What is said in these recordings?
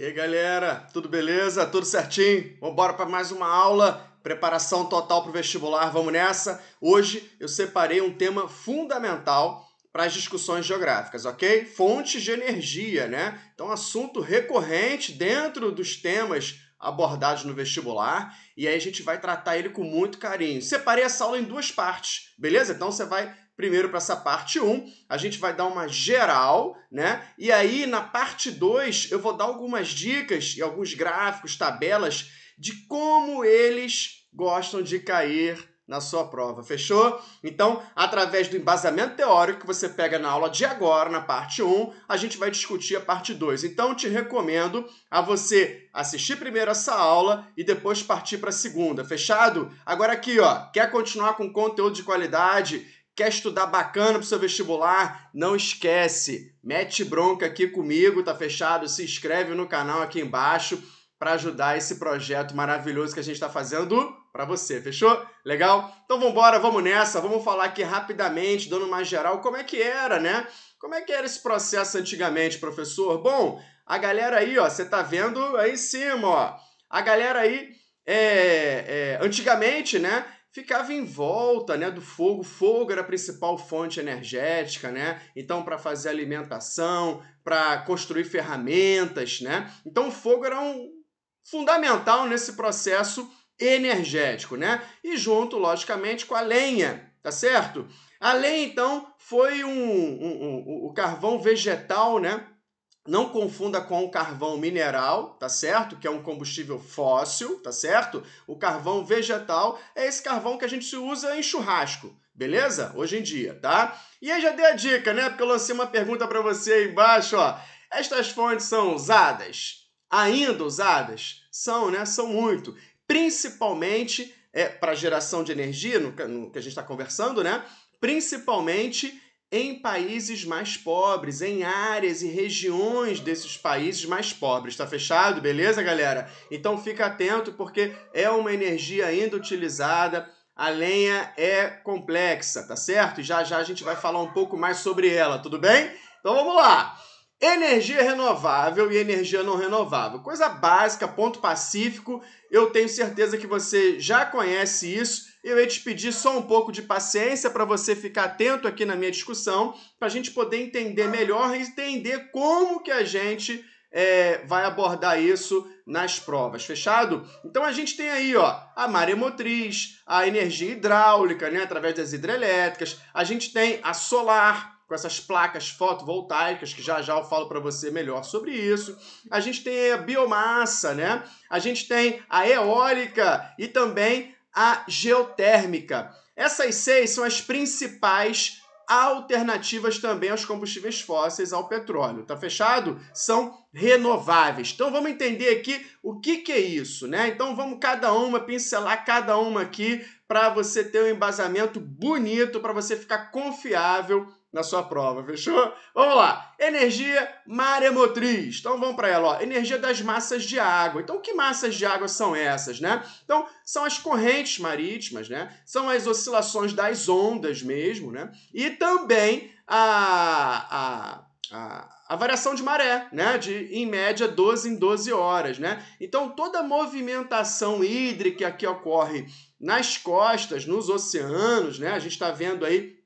E aí, galera, tudo beleza? Tudo certinho? Vamos embora para mais uma aula, preparação total para o vestibular, vamos nessa? Hoje eu separei um tema fundamental para as discussões geográficas, ok? Fontes de energia, né? Então, assunto recorrente dentro dos temas abordados no vestibular, e aí a gente vai tratar ele com muito carinho. Separei essa aula em duas partes, beleza? Então você vai primeiro para essa parte 1, a gente vai dar uma geral, né? E aí na parte 2 eu vou dar algumas dicas e alguns gráficos, tabelas de como eles gostam de cair na sua prova, fechou? Então, através do embasamento teórico que você pega na aula de agora, na parte 1, a gente vai discutir a parte 2. Então, te recomendo a você assistir primeiro essa aula e depois partir para a segunda, fechado? Agora aqui, ó, quer continuar com conteúdo de qualidade? Quer estudar bacana para o seu vestibular? Não esquece, mete bronca aqui comigo, tá fechado? Se inscreve no canal aqui embaixo para ajudar esse projeto maravilhoso que a gente está fazendo para você, fechou? Legal? Então vamos embora, vamos nessa, vamos falar aqui rapidamente, dando uma geral, como é que era, né? Como é que era esse processo antigamente, professor? Bom, a galera aí, ó, você tá vendo aí em cima, ó, a galera aí, antigamente, né, ficava em volta, né, do fogo. O fogo era a principal fonte energética, né? Então, para fazer alimentação, para construir ferramentas, né? Então, o fogo era fundamental nesse processo energético, né? E junto, logicamente, com a lenha, tá certo? A lenha, então, foi o carvão vegetal, né? Não confunda com o carvão mineral, tá certo? Que é um combustível fóssil, tá certo? O carvão vegetal é esse carvão que a gente usa em churrasco, beleza? Hoje em dia, tá? E aí já dei a dica, né? Porque eu lancei uma pergunta para você aí embaixo, ó. Estas fontes são usadas? Ainda usadas? São, né? São muito. Principalmente para geração de energia, no que a gente está conversando, né? Principalmente em países mais pobres, em áreas e regiões desses países mais pobres. Tá fechado? Beleza, galera? Então fica atento porque é uma energia ainda utilizada. A lenha é complexa, tá certo? E já já a gente vai falar um pouco mais sobre ela, tudo bem? Então vamos lá! Energia renovável e energia não renovável. Coisa básica, ponto pacífico. Eu tenho certeza que você já conhece isso. Eu ia te pedir só um pouco de paciência para você ficar atento aqui na minha discussão, para a gente poder entender melhor e entender como que a gente vai abordar isso nas provas, fechado? Então a gente tem aí, ó, a maremotriz, a energia hidráulica, né, através das hidrelétricas, a gente tem a solar, com essas placas fotovoltaicas, que já já eu falo para você melhor sobre isso. A gente tem a biomassa, né? A gente tem a eólica e também a geotérmica. Essas 6 são as principais alternativas também aos combustíveis fósseis, ao petróleo. Tá fechado? São renováveis. Então vamos entender aqui o que é isso, né? Então vamos pincelar cada uma aqui para você ter um embasamento bonito, para você ficar confiável na sua prova, fechou? Vamos lá. Energia maremotriz. Então vamos para ela, ó. Energia das massas de água. Então que massas de água são essas, né? Então são as correntes marítimas, né? São as oscilações das ondas mesmo, né? E também a variação de maré, né? De, em média, 12 em 12 horas, né? Então, toda a movimentação hídrica que ocorre nas costas, nos oceanos, né? A gente está vendo aí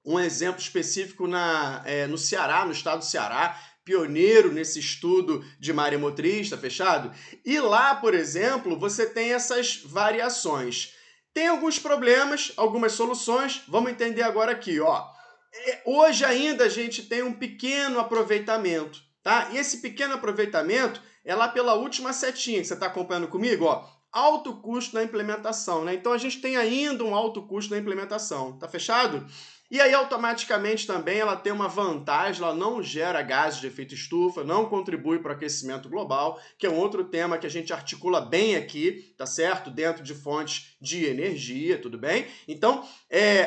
um exemplo específico no Ceará, no estado do Ceará, pioneiro nesse estudo de maremotriz, tá fechado? E lá, por exemplo, você tem essas variações. Tem alguns problemas, algumas soluções, vamos entender agora aqui, ó. Hoje ainda a gente tem um pequeno aproveitamento, tá? E esse pequeno aproveitamento é lá pela última setinha que você está acompanhando comigo, ó. Alto custo na implementação, né? Então a gente tem ainda um alto custo na implementação, tá fechado? E aí, automaticamente, também ela tem uma vantagem, ela não gera gases de efeito estufa, não contribui para o aquecimento global, que é um outro tema que a gente articula bem aqui, tá certo? Dentro de fontes de energia, tudo bem? Então,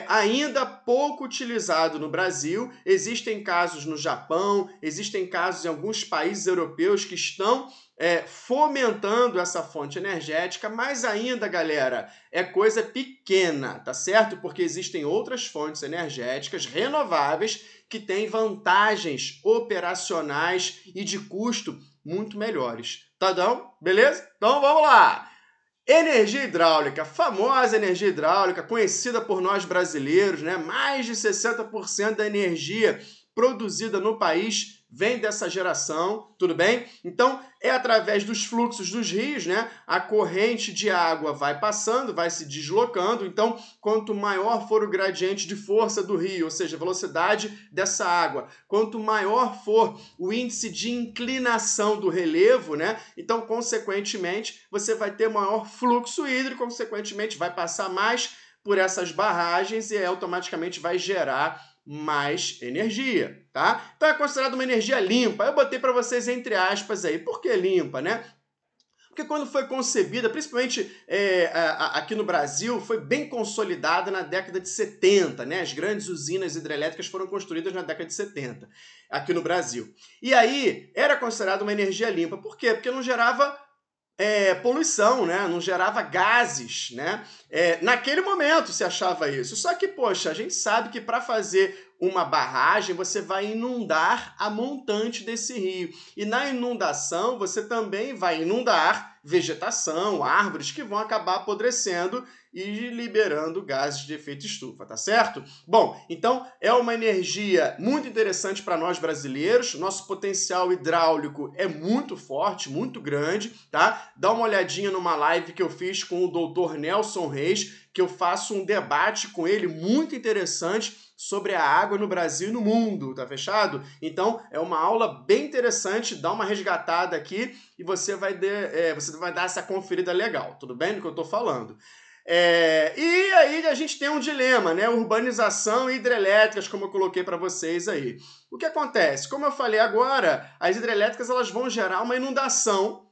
ainda pouco utilizado no Brasil, existem casos no Japão, existem casos em alguns países europeus que estão fomentando essa fonte energética, mas ainda, galera, é coisa pequena, tá certo? Porque existem outras fontes energéticas renováveis que têm vantagens operacionais e de custo muito melhores. Tá bom? Beleza? Então vamos lá! Energia hidráulica, famosa energia hidráulica, conhecida por nós brasileiros, né? Mais de 60% da energia produzida no país vem dessa geração, tudo bem? Então, é através dos fluxos dos rios, né? A corrente de água vai passando, vai se deslocando. Então, quanto maior for o gradiente de força do rio, ou seja, a velocidade dessa água, quanto maior for o índice de inclinação do relevo, né? Então, consequentemente, você vai ter maior fluxo hídrico, consequentemente, vai passar mais por essas barragens e automaticamente vai gerar mais energia, tá? Então é considerado uma energia limpa. Eu botei para vocês entre aspas aí. Por que limpa, né? Porque quando foi concebida, principalmente aqui no Brasil, foi bem consolidada na década de 70, né? As grandes usinas hidrelétricas foram construídas na década de 70, aqui no Brasil. E aí, era considerada uma energia limpa. Por quê? Porque não gerava poluição, né? Não gerava gases, né? Naquele momento se achava isso. Só que, poxa, a gente sabe que para fazer uma barragem você vai inundar a montante desse rio. E na inundação você também vai inundar vegetação, árvores que vão acabar apodrecendo e liberando gases de efeito estufa, tá certo? Bom, então é uma energia muito interessante para nós brasileiros. Nosso potencial hidráulico é muito forte, muito grande, tá? Dá uma olhadinha numa live que eu fiz com o Dr. Nelson Reis, que eu faço um debate com ele muito interessante sobre a água no Brasil e no mundo, tá fechado? Então, é uma aula bem interessante, dá uma resgatada aqui e você vai dar essa conferida legal, tudo bem do que eu tô falando? E aí a gente tem um dilema, né? Urbanização e hidrelétricas, como eu coloquei para vocês aí. O que acontece? Como eu falei agora, as hidrelétricas elas vão gerar uma inundação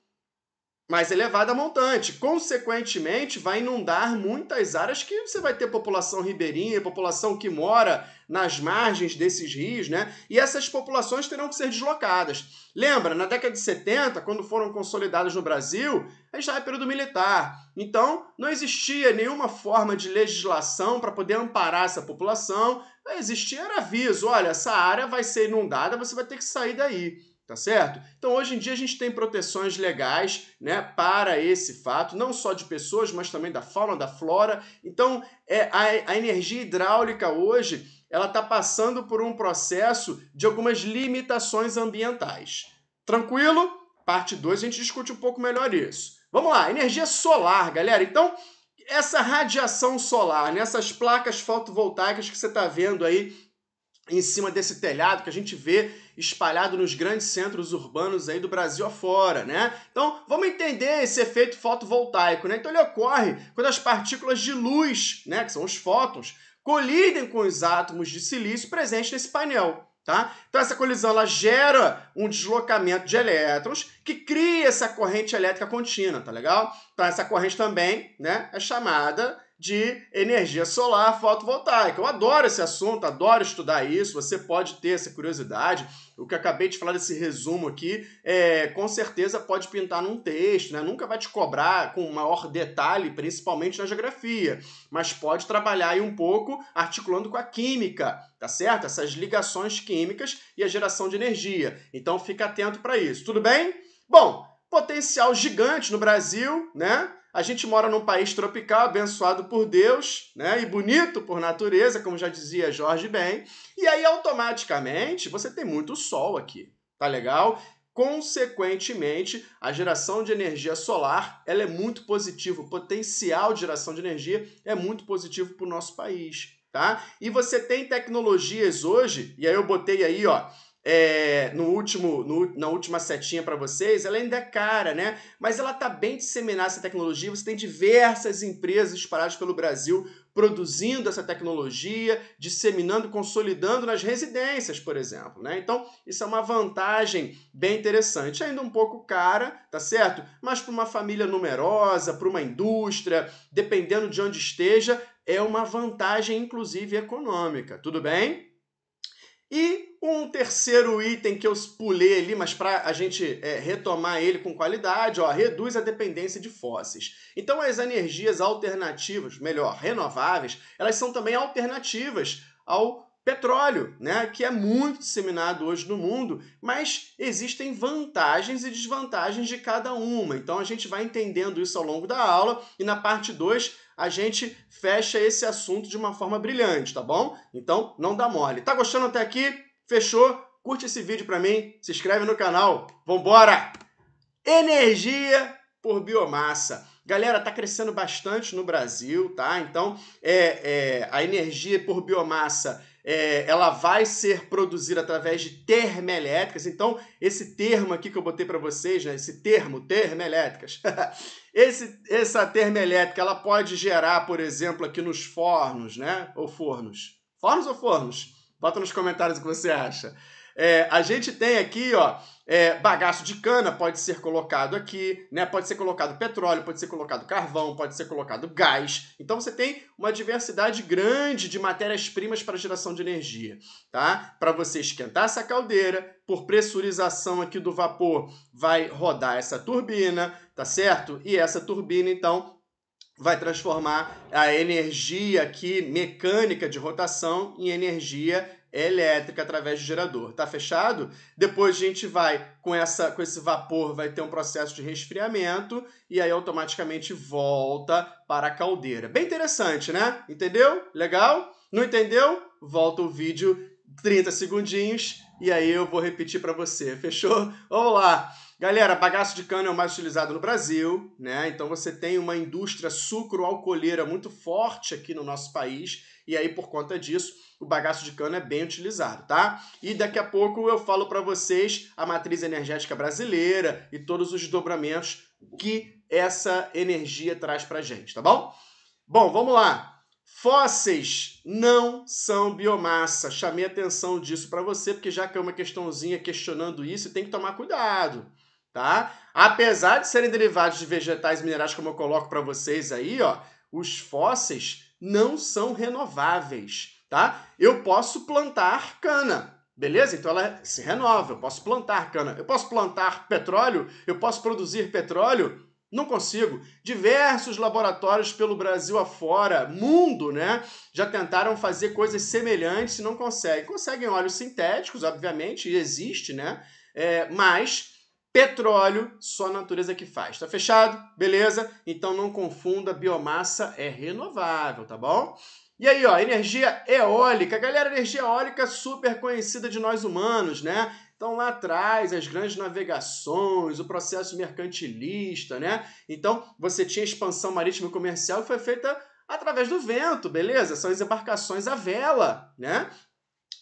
mais elevada montante. Consequentemente, vai inundar muitas áreas que você vai ter população ribeirinha, população que mora nas margens desses rios, né? E essas populações terão que ser deslocadas. Lembra, na década de 70, quando foram consolidadas no Brasil, a gente estava em período militar. Então, não existia nenhuma forma de legislação para poder amparar essa população. Não existia, era aviso, olha, essa área vai ser inundada, você vai ter que sair daí. Tá certo? Então, hoje em dia, a gente tem proteções legais, né, para esse fato, não só de pessoas, mas também da fauna, da flora. Então, a energia hidráulica hoje, ela está passando por um processo de algumas limitações ambientais. Tranquilo? Parte 2, a gente discute um pouco melhor isso. Vamos lá, energia solar, galera. Então, essa radiação solar, nessas placas fotovoltaicas que você está vendo aí, em cima desse telhado que a gente vê espalhado nos grandes centros urbanos aí do Brasil afora, né? Então, vamos entender esse efeito fotovoltaico, né? Então, ele ocorre quando as partículas de luz, né, que são os fótons, colidem com os átomos de silício presentes nesse painel, tá? Então, essa colisão, ela gera um deslocamento de elétrons que cria essa corrente elétrica contínua, tá legal? Então, essa corrente também, né, é chamada de energia solar fotovoltaica. Eu adoro esse assunto, adoro estudar isso, você pode ter essa curiosidade. O que eu acabei de falar desse resumo aqui, com certeza pode pintar num texto, né? Nunca vai te cobrar com maior detalhe, principalmente na geografia, mas pode trabalhar aí um pouco articulando com a química, tá certo? Essas ligações químicas e a geração de energia. Então fica atento para isso, tudo bem? Bom, potencial gigante no Brasil, né? A gente mora num país tropical, abençoado por Deus, né? E bonito por natureza, como já dizia Jorge Ben. E aí, automaticamente, você tem muito sol aqui, tá legal? Consequentemente, a geração de energia solar, ela é muito positiva. O potencial de geração de energia é muito positivo para o nosso país, tá? E você tem tecnologias hoje, e aí eu botei aí, ó, na última setinha para vocês, ela ainda é cara, né? Mas ela está bem disseminada, essa tecnologia. Você tem diversas empresas espalhadas pelo Brasil produzindo essa tecnologia, disseminando, consolidando nas residências, por exemplo, né? Então, isso é uma vantagem bem interessante. Ainda um pouco cara, tá certo? Mas para uma família numerosa, para uma indústria, dependendo de onde esteja, é uma vantagem, inclusive, econômica. Tudo bem? E um terceiro item que eu pulei ali, mas para a gente retomar ele com qualidade, ó, reduz a dependência de fósseis. Então as energias alternativas, melhor, renováveis, elas são também alternativas ao petróleo, né, que é muito disseminado hoje no mundo, mas existem vantagens e desvantagens de cada uma. Então a gente vai entendendo isso ao longo da aula e na parte 2 a gente fecha esse assunto de uma forma brilhante, tá bom? Então não dá mole. Tá gostando até aqui? Fechou? Curte esse vídeo para mim, se inscreve no canal. Vambora! Energia por biomassa. Galera, tá crescendo bastante no Brasil, tá? Então, a energia por biomassa, ela vai ser produzida através de termoelétricas. Então, esse termo aqui que eu botei para vocês, né? Esse termo, termoelétricas. Essa termoelétrica, ela pode gerar, por exemplo, aqui nos fornos, né? Ou fornos. Fornos ou fornos? Bota nos comentários o que você acha. A gente tem aqui, ó, bagaço de cana pode ser colocado aqui, né? Pode ser colocado petróleo, pode ser colocado carvão, pode ser colocado gás. Então você tem uma diversidade grande de matérias-primas para geração de energia, tá? Para você esquentar essa caldeira, por pressurização aqui do vapor, vai rodar essa turbina, tá certo? E essa turbina, então, vai transformar a energia aqui mecânica de rotação em energia elétrica através do gerador. Tá fechado? Depois a gente vai, com esse vapor, vai ter um processo de resfriamento e aí automaticamente volta para a caldeira. Bem interessante, né? Entendeu? Legal? Não entendeu? Volta o vídeo 30 segundinhos e aí eu vou repetir para você. Fechou? Vamos lá! Galera, bagaço de cana é o mais utilizado no Brasil, né? Então você tem uma indústria sucro-alcooleira muito forte aqui no nosso país e aí por conta disso o bagaço de cana é bem utilizado, tá? E daqui a pouco eu falo para vocês a matriz energética brasileira e todos os desdobramentos que essa energia traz pra gente, tá bom? Bom, vamos lá. Fósseis não são biomassa. Chamei a atenção disso para você, porque já que é uma questãozinha questionando isso, tem que tomar cuidado, tá? Apesar de serem derivados de vegetais e minerais, como eu coloco para vocês aí, ó, os fósseis não são renováveis, tá? Eu posso plantar cana, beleza? Então ela se renova, eu posso plantar cana. Eu posso plantar petróleo? Eu posso produzir petróleo? Não consigo. Diversos laboratórios pelo Brasil afora, mundo, né? Já tentaram fazer coisas semelhantes e não conseguem. Conseguem óleos sintéticos, obviamente, e existe, né? Mas petróleo, só a natureza que faz. Tá fechado? Beleza? Então não confunda, biomassa é renovável, tá bom? E aí, ó, energia eólica. Galera, energia eólica super conhecida de nós humanos, né? Então, lá atrás, as grandes navegações, o processo mercantilista, né? Então, você tinha expansão marítima e comercial que foi feita através do vento, beleza? São as embarcações à vela, né?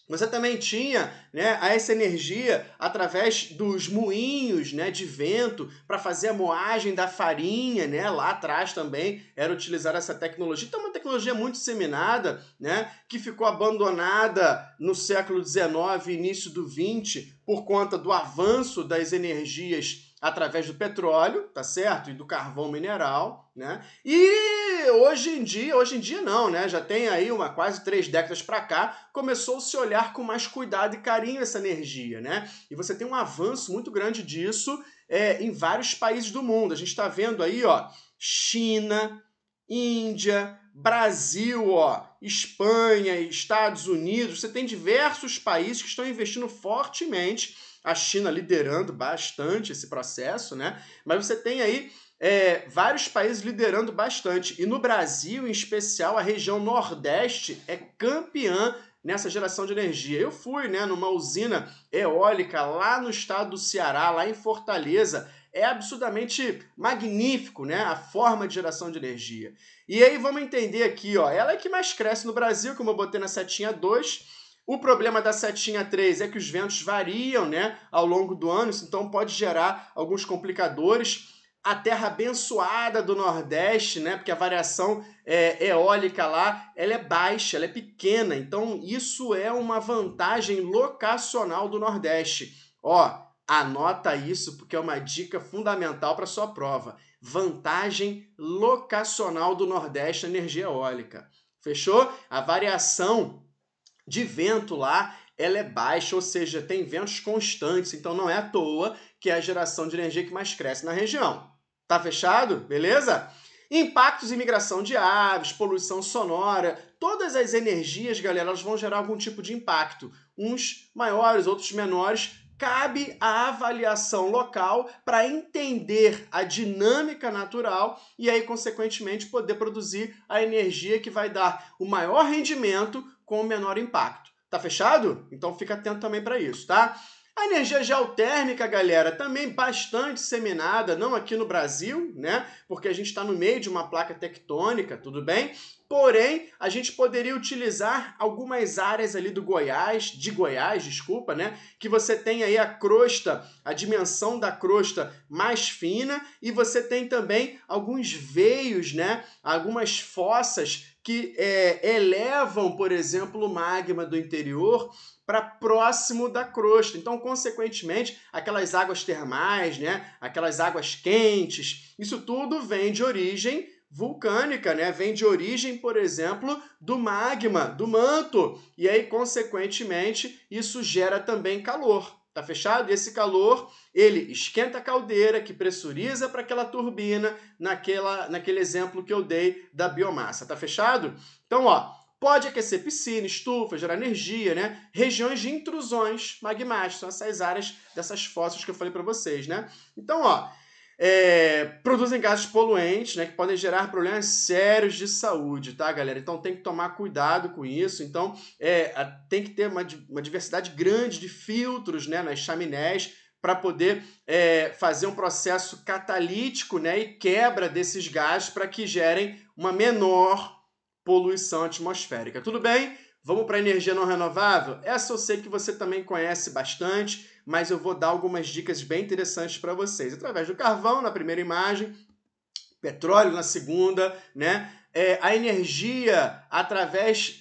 Você também tinha, né, essa energia através dos moinhos, né, de vento para fazer a moagem da farinha, né? Lá atrás também era utilizar essa tecnologia. Então, uma tecnologia muito disseminada, né, que ficou abandonada no século XIX e início do XX por conta do avanço das energias através do petróleo, tá certo? E do carvão mineral, né? E hoje em dia não, né? Já tem aí quase 3 décadas para cá, começou a se olhar com mais cuidado e carinho essa energia, né? E você tem um avanço muito grande disso em vários países do mundo. A gente está vendo aí, ó, China, Índia, Brasil, ó, Espanha, Estados Unidos. Você tem diversos países que estão investindo fortemente, a China liderando bastante esse processo, né? Mas você tem aí vários países liderando bastante. E no Brasil, em especial, a região Nordeste é campeã nessa geração de energia. Eu fui, né, numa usina eólica lá no estado do Ceará, lá em Fortaleza. É absurdamente magnífico, né, a forma de geração de energia. E aí vamos entender aqui, ó, ela é que mais cresce no Brasil, como eu botei na setinha 2. O problema da setinha 3 é que os ventos variam, né, ao longo do ano, então pode gerar alguns complicadores. A terra abençoada do Nordeste, né, porque a variação eólica lá, ela é baixa, ela é pequena, então isso é uma vantagem locacional do Nordeste. Ó, anota isso porque é uma dica fundamental para sua prova. Vantagem locacional do Nordeste na energia eólica. Fechou? A variação de vento lá, ela é baixa, ou seja, tem ventos constantes, então não é à toa que é a geração de energia que mais cresce na região. Tá fechado? Beleza? Impactos em migração de aves, poluição sonora, todas as energias, galera, elas vão gerar algum tipo de impacto. Uns maiores, outros menores. Cabe a avaliação local para entender a dinâmica natural e aí, consequentemente, poder produzir a energia que vai dar o maior rendimento com o menor impacto. Tá fechado? Então fica atento também para isso, tá? A energia geotérmica, galera, também bastante disseminada, não aqui no Brasil, né? Porque a gente está no meio de uma placa tectônica, tudo bem? Porém, a gente poderia utilizar algumas áreas ali de Goiás, desculpa, né? Que você tem aí a crosta, a dimensão da crosta mais fina e você tem também alguns veios, né? Algumas fossas que elevam, por exemplo, o magma do interior para próximo da crosta. Então, consequentemente, aquelas águas termais, né? Aquelas águas quentes, isso tudo vem de origem vulcânica, né? Vem de origem, por exemplo, do magma, do manto. E aí, consequentemente, isso gera também calor. Tá fechado? E esse calor, ele esquenta a caldeira, que pressuriza para aquela turbina, naquele exemplo que eu dei da biomassa. Tá fechado? Então, ó, pode aquecer piscina, estufa, gerar energia, né? Regiões de intrusões magmáticas, são essas áreas dessas fossas que eu falei para vocês, né? Então, ó, produzem gases poluentes, né, que podem gerar problemas sérios de saúde, tá, galera? Então tem que tomar cuidado com isso. Então tem que ter uma diversidade grande de filtros, né, nas chaminés para poder fazer um processo catalítico, né, e quebra desses gases para que gerem uma menor poluição atmosférica. Tudo bem? Vamos para a energia não renovável? Essa eu sei que você também conhece bastante, mas eu vou dar algumas dicas bem interessantes para vocês. Através do carvão, na primeira imagem, petróleo na segunda, né? A energia através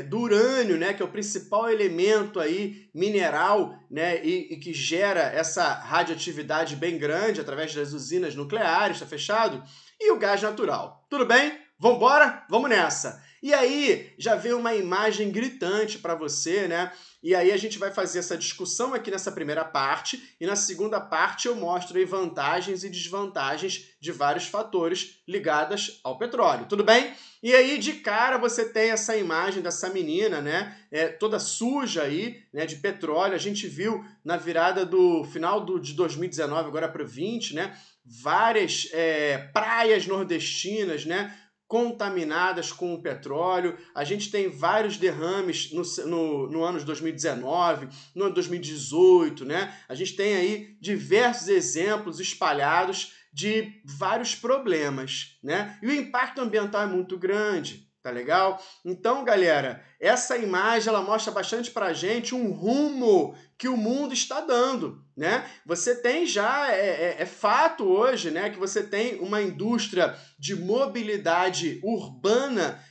do urânio, né? Que é o principal elemento aí mineral, né? E que gera essa radioatividade bem grande através das usinas nucleares, tá fechado? E o gás natural. Tudo bem? Vambora? Vamos nessa! E aí, já veio uma imagem gritante para você, né? E aí a gente vai fazer essa discussão aqui nessa primeira parte, e na segunda parte eu mostro aí vantagens e desvantagens de vários fatores ligados ao petróleo, tudo bem? E aí, de cara, você tem essa imagem dessa menina, né? Toda suja aí, né? De petróleo. A gente viu na virada do final de 2019, agora para o 20, né? Várias praias nordestinas, né? Contaminadas com o petróleo. A gente tem vários derrames no ano de 2019, no ano de 2018, né? A gente tem aí diversos exemplos espalhados de vários problemas, né? E o impacto ambiental é muito grande, tá legal? Então, galera, essa imagem ela mostra bastante pra gente um rumo que o mundo está dando, né? Você tem já, é fato hoje, né, que você tem uma indústria de mobilidade urbana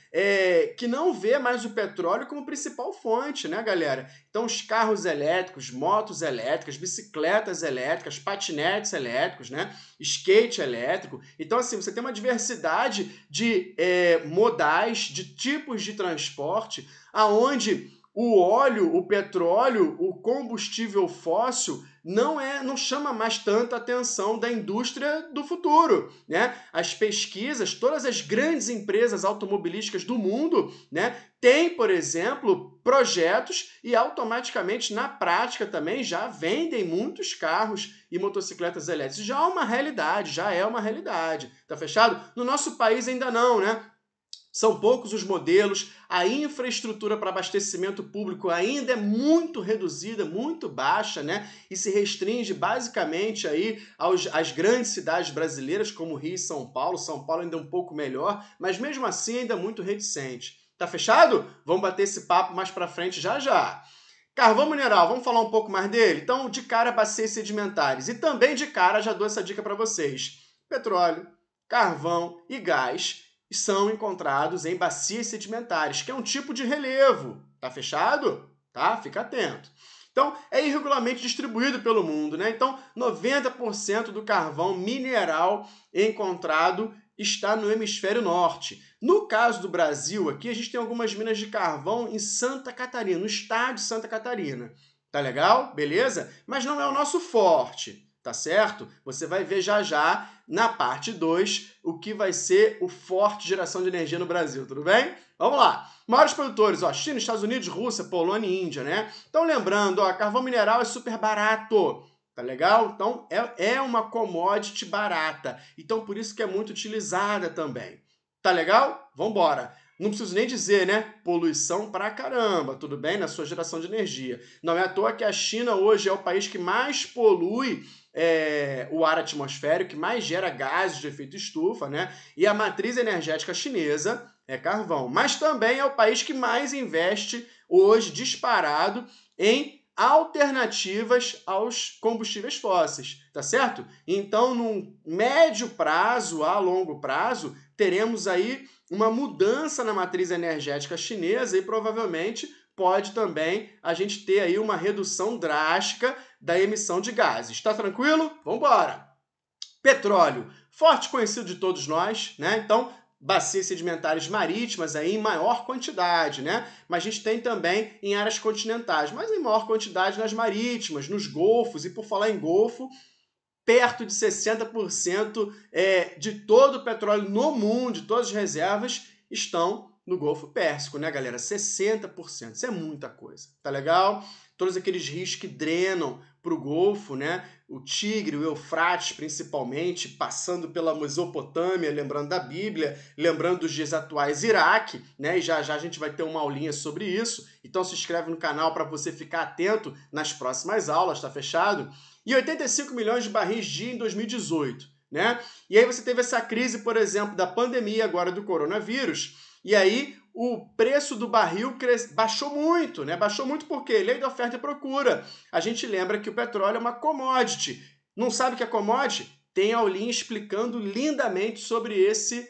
que não vê mais o petróleo como principal fonte, né, galera? Então, os carros elétricos, motos elétricas, bicicletas elétricas, patinetes elétricos, né? Skate elétrico. Então, assim, você tem uma diversidade de modais, de tipos de transporte, aonde o óleo, o petróleo, o combustível fóssil não chama mais tanta atenção da indústria do futuro, né? As pesquisas, todas as grandes empresas automobilísticas do mundo, né, têm, por exemplo, projetos e automaticamente, na prática também, já vendem muitos carros e motocicletas elétricas. Já é uma realidade. Tá fechado? No nosso país ainda não, né? São poucos os modelos, a infraestrutura para abastecimento público ainda é muito reduzida, muito baixa, né? E se restringe basicamente aí às grandes cidades brasileiras, como Rio e São Paulo. São Paulo ainda é um pouco melhor, mas mesmo assim ainda é muito reticente. Tá fechado? Vamos bater esse papo mais para frente já já. Carvão mineral, vamos falar um pouco mais dele? Então, de cara, bacias sedimentares. E também de cara, já dou essa dica para vocês. Petróleo, carvão e gás são encontrados em bacias sedimentares, que é um tipo de relevo. Tá fechado? Tá? Fica atento. Então, é irregularmente distribuído pelo mundo, né? Então, 90% do carvão mineral encontrado está no hemisfério norte. No caso do Brasil, aqui a gente tem algumas minas de carvão em Santa Catarina, no estado de Santa Catarina. Tá legal? Beleza? Mas não é o nosso forte. tá certo? Você vai ver já já, na parte 2, o que vai ser o forte geração de energia no Brasil, tudo bem? Vamos lá. Maiores produtores, ó, China, Estados Unidos, Rússia, Polônia e Índia, né? Então lembrando, ó, carvão mineral é super barato, tá legal? Então é uma commodity barata, então por isso que é muito utilizada também. Tá legal? Vambora. Não preciso nem dizer, né? Poluição pra caramba, tudo bem? Na sua geração de energia. Não é à toa que a China hoje é o país que mais polui o ar atmosférico, que mais gera gases de efeito estufa, né? E a matriz energética chinesa é carvão. Mas também é o país que mais investe hoje, disparado, em alternativas aos combustíveis fósseis, tá certo? Então, num médio prazo a longo prazo, teremos aí uma mudança na matriz energética chinesa e provavelmente pode também a gente ter aí uma redução drástica da emissão de gases. Tá tranquilo? Vamos embora! Petróleo, forte conhecido de todos nós, né? Então, bacias sedimentares marítimas aí em maior quantidade, né? Mas a gente tem também em áreas continentais, mas em maior quantidade nas marítimas, nos golfos, e por falar em golfo, perto de 60% de todo o petróleo no mundo, de todas as reservas, estão no Golfo Pérsico, né, galera? 60%. Isso é muita coisa, tá legal? Todos aqueles rios que drenam para o Golfo, né? O Tigre, o Eufrates, principalmente, passando pela Mesopotâmia, lembrando da Bíblia, lembrando dos dias atuais Iraque, né? E já já a gente vai ter uma aulinha sobre isso. Então se inscreve no canal para você ficar atento nas próximas aulas, tá fechado? E 85 milhões de barris dia em 2018, né? E aí você teve essa crise, por exemplo, da pandemia agora do coronavírus, e aí o preço do barril baixou muito, né? Baixou muito porque lei da oferta e procura. A gente lembra que o petróleo é uma commodity. Não sabe o que é commodity? Tem aulinha explicando lindamente sobre esse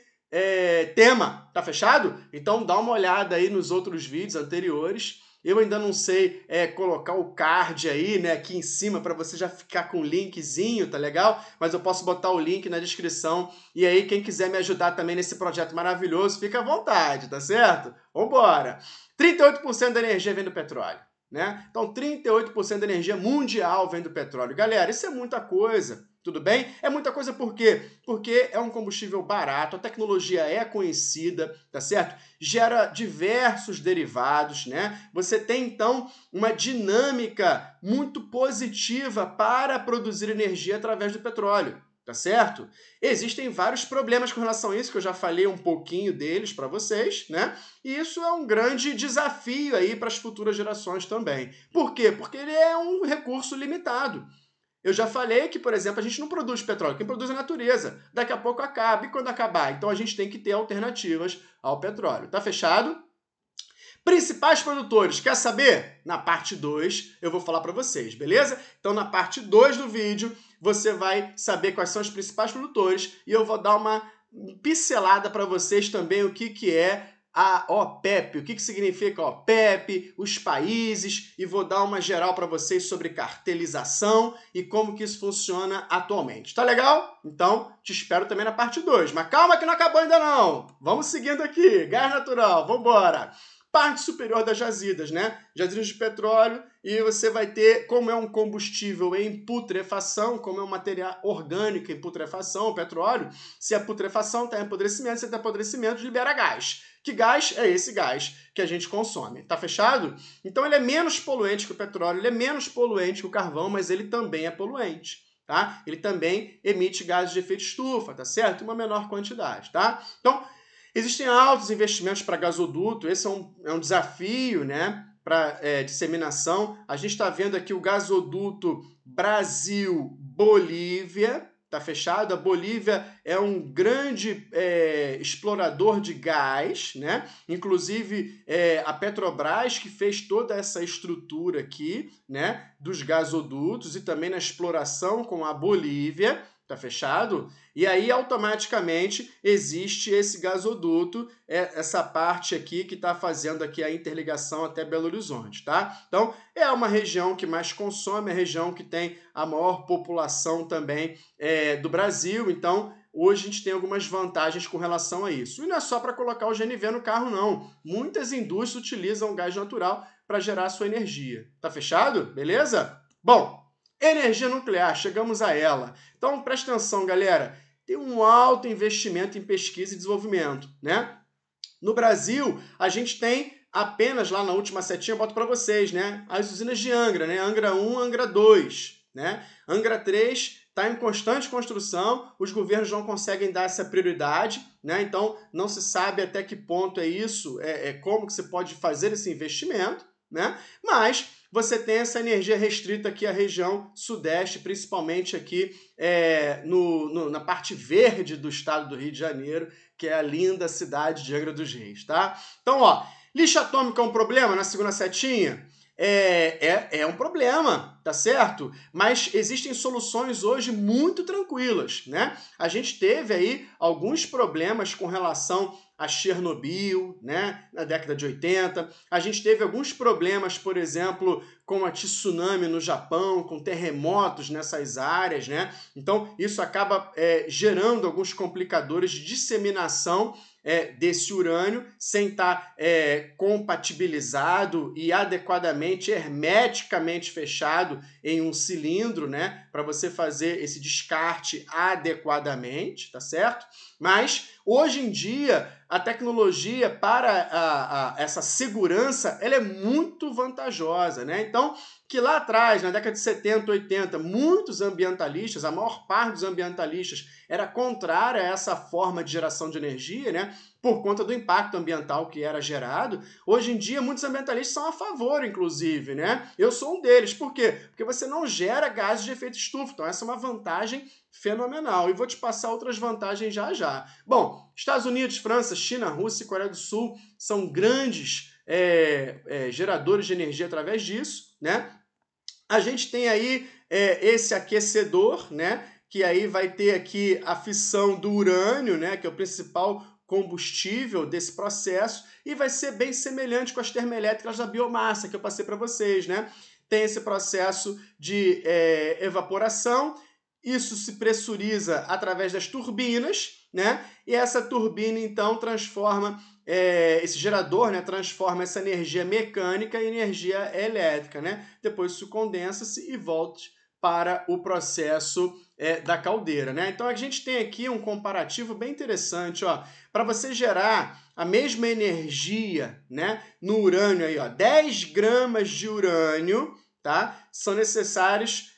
tema. Tá fechado? Então dá uma olhada aí nos outros vídeos anteriores. Eu ainda não sei colocar o card aí, né, aqui em cima para você já ficar com o linkzinho, tá legal? Mas eu posso botar o link na descrição. E aí, quem quiser me ajudar também nesse projeto maravilhoso, fica à vontade, tá certo? Vambora! 38% da energia vem do petróleo, né? Então, 38% da energia mundial vem do petróleo. Galera, isso é muita coisa. Tudo bem? É muita coisa por quê? Porque é um combustível barato, a tecnologia é conhecida, tá certo? Gera diversos derivados, né? Você tem, então, uma dinâmica muito positiva para produzir energia através do petróleo, tá certo? Existem vários problemas com relação a isso, que eu já falei um pouquinho deles para vocês, né? E isso é um grande desafio aí para as futuras gerações também. Por quê? Porque ele é um recurso limitado. Eu já falei que, por exemplo, a gente não produz petróleo, quem produz é a natureza. Daqui a pouco acaba, e quando acabar? Então a gente tem que ter alternativas ao petróleo. Tá fechado? Principais produtores, quer saber? Na parte 2 eu vou falar para vocês, beleza? Então na parte 2 do vídeo você vai saber quais são os principais produtores e eu vou dar uma pincelada para vocês também o que é a OPEP, o que significa a OPEP, os países, e vou dar uma geral para vocês sobre cartelização e como que isso funciona atualmente. Tá legal? Então, te espero também na parte 2. Mas calma que não acabou ainda não! Vamos seguindo aqui, gás natural, vambora! Parte superior das jazidas, né? Jazidas de petróleo, e você vai ter, como é um combustível em putrefação, como é um material orgânico em putrefação, o petróleo, se a putrefação está em apodrecimento, se tem apodrecimento, libera gás. Que gás? É esse gás que a gente consome. Tá fechado? Então ele é menos poluente que o petróleo, ele é menos poluente que o carvão, mas ele também é poluente. Tá? Ele também emite gases de efeito estufa, tá certo? Em uma menor quantidade, tá? Então, existem altos investimentos para gasoduto, esse é um desafio, né, para disseminação. A gente está vendo aqui o gasoduto Brasil-Bolívia, tá fechado? A Bolívia é um grande explorador de gás, né? Inclusive a Petrobras que fez toda essa estrutura aqui, né, dos gasodutos e também na exploração com a Bolívia. Tá fechado? E aí, automaticamente, existe esse gasoduto, essa parte aqui que está fazendo aqui a interligação até Belo Horizonte, tá? Então, é uma região que mais consome, é a região que tem a maior população também do Brasil. Então, hoje a gente tem algumas vantagens com relação a isso. E não é só para colocar o GNV no carro, não. Muitas indústrias utilizam gás natural para gerar sua energia. Tá fechado? Beleza? Bom, Energia nuclear, chegamos a ela. Então, presta atenção, galera. Tem um alto investimento em pesquisa e desenvolvimento, né? No Brasil, a gente tem apenas, lá na última setinha, eu boto para vocês, né? As usinas de Angra, né? Angra 1, Angra 2, né? Angra 3 está em constante construção, os governos não conseguem dar essa prioridade, né? Então, não se sabe até que ponto é isso, como que você pode fazer esse investimento, né? Mas você tem essa energia restrita aqui à região sudeste, principalmente aqui na parte verde do estado do Rio de Janeiro, que é a linda cidade de Angra dos Reis, tá? Então, ó, lixo atômico é um problema na segunda setinha? É um problema, tá certo? Mas existem soluções hoje muito tranquilas, né? A gente teve aí alguns problemas com relação a Chernobyl, né, na década de 80. A gente teve alguns problemas, por exemplo, com a tsunami no Japão, com terremotos nessas áreas, né? Então, isso acaba gerando alguns complicadores de disseminação desse urânio sem estar compatibilizado e adequadamente, hermeticamente fechado em um cilindro, né? Para você fazer esse descarte adequadamente, tá certo? Mas, hoje em dia, a tecnologia para essa segurança ela é muito vantajosa, né? Então, que lá atrás, na década de 70, 80, muitos ambientalistas, a maior parte dos ambientalistas era contrária a essa forma de geração de energia, né? Por conta do impacto ambiental que era gerado. Hoje em dia, muitos ambientalistas são a favor, inclusive, né? Eu sou um deles. Por quê? Porque você não gera gases de efeito estufa. Então, essa é uma vantagem fenomenal. E vou te passar outras vantagens já já. Bom, Estados Unidos, França, China, Rússia e Coreia do Sul são grandes geradores de energia através disso, né? A gente tem aí esse aquecedor, né? Que aí vai ter aqui a fissão do urânio, né? Que é o principal combustível desse processo e vai ser bem semelhante com as termoelétricas da biomassa que eu passei para vocês, né? Tem esse processo de evaporação, isso se pressuriza através das turbinas, né? E essa turbina, então, transforma esse gerador, né, transforma essa energia mecânica em energia elétrica, né? Depois isso condensa-se e volta para o processo da caldeira, né? Então a gente tem aqui um comparativo bem interessante, ó. Para você gerar a mesma energia, né, no urânio aí, ó, 10 gramas de urânio, tá? São necessários,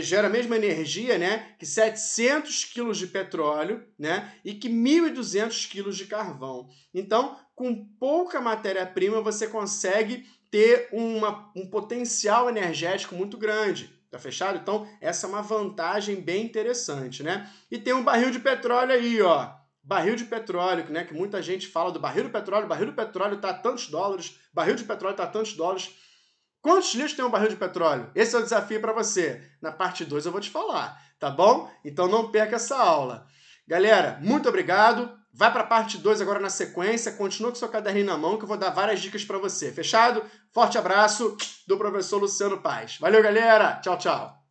gera a mesma energia, né, que 700 quilos de petróleo, né, e que 1.200 quilos de carvão. Então, com pouca matéria-prima, você consegue ter um potencial energético muito grande. Tá fechado? Então, essa é uma vantagem bem interessante, né? E tem um barril de petróleo aí, ó. Barril de petróleo, né? Que muita gente fala do barril do petróleo tá a tantos dólares, barril de petróleo tá a tantos dólares. Quantos litros tem um barril de petróleo? Esse é o desafio para você. Na parte 2 eu vou te falar, tá bom? Então não perca essa aula. Galera, muito obrigado. Vai para a parte 2 agora na sequência. Continua com seu caderninho na mão que eu vou dar várias dicas para você. Fechado? Forte abraço do professor Luciano Paes. Valeu, galera. Tchau, tchau.